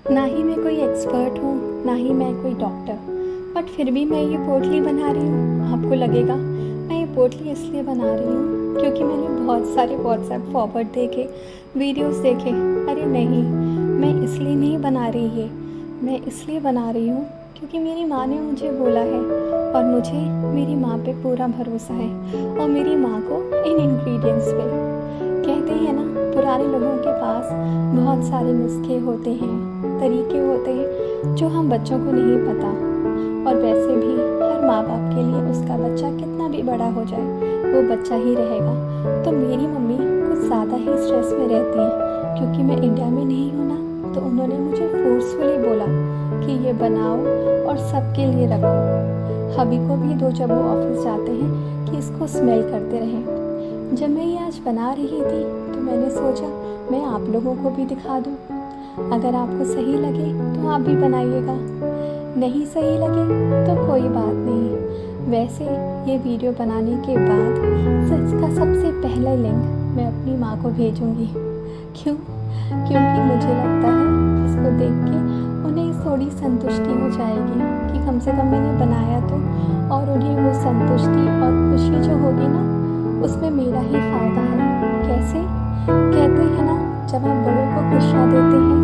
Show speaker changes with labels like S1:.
S1: ना ही मैं कोई एक्सपर्ट हूँ, ना ही मैं कोई डॉक्टर, बट फिर भी मैं ये पोटली बना रही हूँ। आपको लगेगा मैं ये पोटली इसलिए बना रही हूँ क्योंकि मैंने बहुत सारे व्हाट्सएप फॉरवर्ड देखे, वीडियोस देखे। अरे नहीं, मैं इसलिए नहीं बना रही ये, मैं इसलिए बना रही हूँ क्योंकि मेरी माँ ने मुझे बोला है और मुझे मेरी माँ पे पूरा भरोसा है और मेरी माँ को इन इंग्रेडिएंट्स पे। कहते हैं ना, पुराने लोगों के पास बहुत सारे नुस्खे होते हैं, तरीके होते हैं जो हम बच्चों को नहीं पता। और वैसे भी हर माँ बाप के लिए उसका बच्चा कितना भी बड़ा हो जाए वो बच्चा ही रहेगा। तो मेरी मम्मी कुछ ज़्यादा ही स्ट्रेस में रहती हैं क्योंकि मैं इंडिया में नहीं हूँ ना, तो उन्होंने मुझे फोर्सफुली बोला कि ये बनाओ और सबके लिए रखो। हबी को भी दो जब वो ऑफिस जाते हैं कि इसको स्मेल करते रहें। जब मैं ये आज बना रही थी तो मैंने सोचा मैं आप लोगों को भी दिखा दूँ। अगर आपको सही लगे तो आप भी बनाइएगा, नहीं सही लगे तो कोई बात नहीं। वैसे ये वीडियो बनाने के बाद इसका सबसे पहला लिंक मैं अपनी माँ को भेजूँगी। क्यों? क्योंकि मुझे लगता है इसको देख के उन्हें थोड़ी संतुष्टि हो जाएगी कि कम से कम मैंने बनाया तो, और उन्हें वो संतुष्टि और खुशी जो होगी ना उसमें मेरा ही फ़ायदा है। कैसे? कहते हैं ना, जब आप बड़ों को खुशियाँ देते हैं